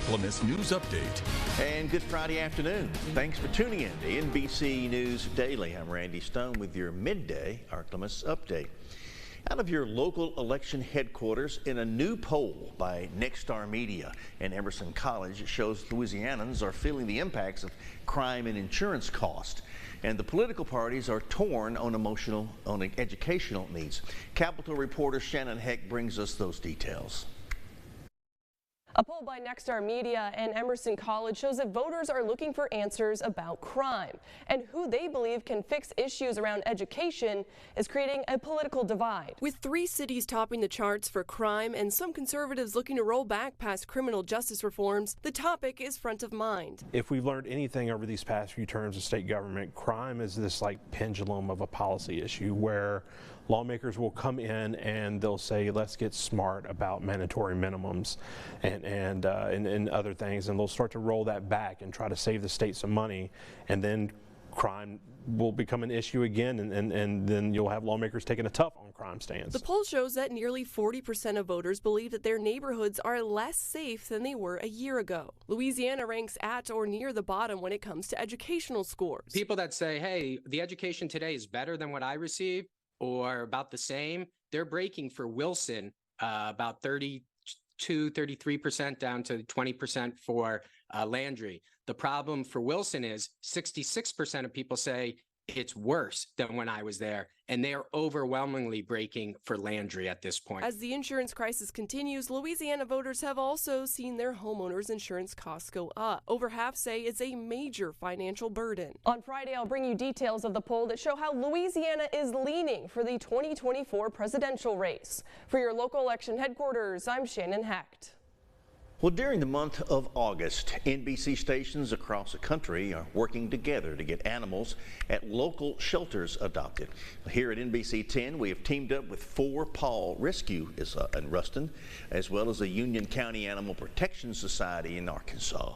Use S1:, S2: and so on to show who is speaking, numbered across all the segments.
S1: Ark-La-Miss News Update.
S2: And good Friday afternoon. Thanks for tuning in to NBC News Daily. I'm Randy Stone with your Midday Ark-La-Miss Update. Out of your local election headquarters, in a new poll by Nexstar Media and Emerson College, shows Louisianans are feeling the impacts of crime and insurance costs. And the political parties are torn on educational needs. Capitol reporter Shannon Heck brings us those details.
S3: A poll by Nexstar Media and Emerson College shows that voters are looking for answers about crime, and who they believe can fix issues around education is creating a political divide. With 3 cities topping the charts for crime and some conservatives looking to roll back past criminal justice reforms, the topic is front of mind.
S4: If we've learned anything over these past few terms of state government, crime is this pendulum of a policy issue where lawmakers will come in and they'll say, let's get smart about mandatory minimums and other things, and they'll start to roll that back and try to save the state some money, and then crime will become an issue again, and then you'll have lawmakers taking a tough on crime stance.
S3: The poll shows that nearly 40% of voters believe that their neighborhoods are less safe than they were a year ago. Louisiana ranks at or near the bottom when it comes to educational scores.
S5: People that say, hey, the education today is better than what I received or about the same, they're breaking for Wilson about 33% down to 20% for Landry. The problem for Wilson is 66% of people say it's worse than when I was there, and they are overwhelmingly breaking for Landry at this point.
S3: As the insurance crisis continues, Louisiana voters have also seen their homeowners' insurance costs go up. Over half say it's a major financial burden. On Friday, I'll bring you details of the poll that show how Louisiana is leaning for the 2024 presidential race. For your local election headquarters, I'm Shannon Hecht.
S2: Well, during the month of August, NBC stations across the country are working together to get animals at local shelters adopted. Here at NBC 10, we have teamed up with 4 Paw Rescue in Ruston, as well as the Union County Animal Protection Society in Arkansas.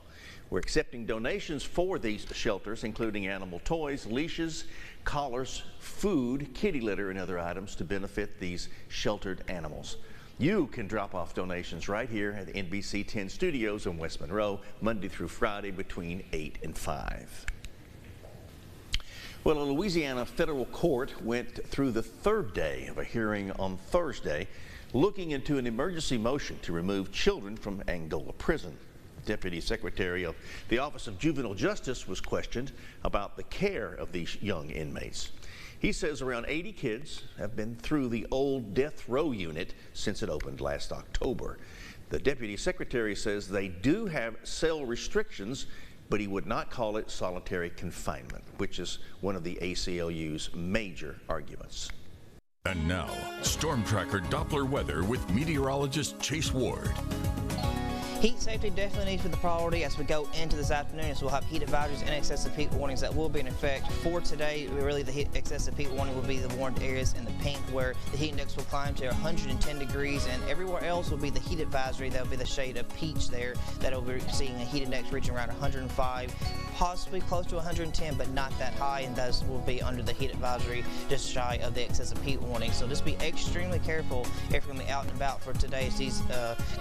S2: We're accepting donations for these shelters, including animal toys, leashes, collars, food, kitty litter, and other items to benefit these sheltered animals. You can drop off donations right here at the NBC 10 studios in West Monroe, Monday through Friday between 8 and 5. Well, a Louisiana federal court went through the 3rd day of a hearing on Thursday, looking into an emergency motion to remove children from Angola prison. Deputy Secretary of the Office of Juvenile Justice was questioned about the care of these young inmates. He says around 80 kids have been through the old death row unit since it opened last October. The Deputy Secretary says they do have cell restrictions, but he would not call it solitary confinement, which is one of the ACLU's major arguments.
S1: And now, Storm Tracker Doppler weather with meteorologist Chase Ward.
S6: Heat safety definitely needs to be the priority as we go into this afternoon, as we'll have heat advisories and excessive heat warnings that will be in effect for today. Really, the excessive heat warning will be the warned areas in the pink, where the heat index will climb to 110 degrees, and everywhere else will be the heat advisory. That will be the shade of peach there. That'll be seeing a heat index reaching around 105, possibly close to 110, but not that high, and those will be under the heat advisory, just shy of the excessive heat warning. So just be extremely careful if you're going to be out and about for today, as these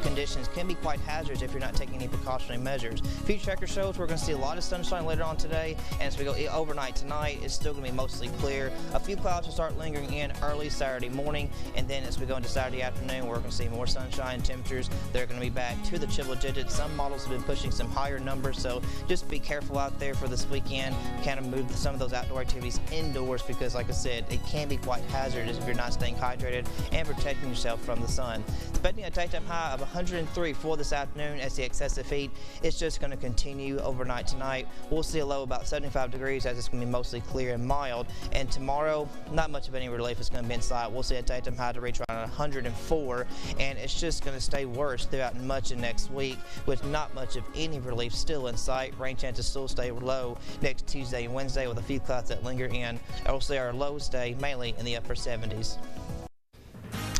S6: conditions can be quite hazardous if you're not taking any precautionary measures. Future tracker shows we're going to see a lot of sunshine later on today, and as we go overnight tonight, it's still going to be mostly clear. A few clouds will start lingering in early Saturday morning, and then as we go into Saturday afternoon, we're going to see more sunshine. Temperatures, they're going to be back to the triple digits. Some models have been pushing some higher numbers, so just be careful out there for this weekend. Kind of move some of those outdoor activities indoors, because like I said, it can be quite hazardous if you're not staying hydrated and protecting yourself from the sun. Expecting a daytime high of 103 for this afternoon. As the excessive heat, it's just going to continue overnight tonight. We'll see a low about 75 degrees as it's going to be mostly clear and mild. And tomorrow, not much of any relief is going to be in sight. We'll see a daytime high to reach around 104, and it's just going to stay worse throughout much of next week, with not much of any relief still in sight. Rain chances still stay low next Tuesday and Wednesday, with a few clouds that linger in. We'll see our lows stay mainly in the upper 70s.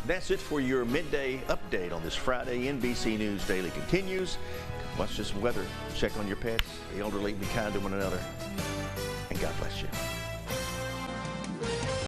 S2: That's it for your midday update on this Friday. NBC News Daily continues. Watch this weather. Check on your pets. The elderly, be kind to one another. And God bless you.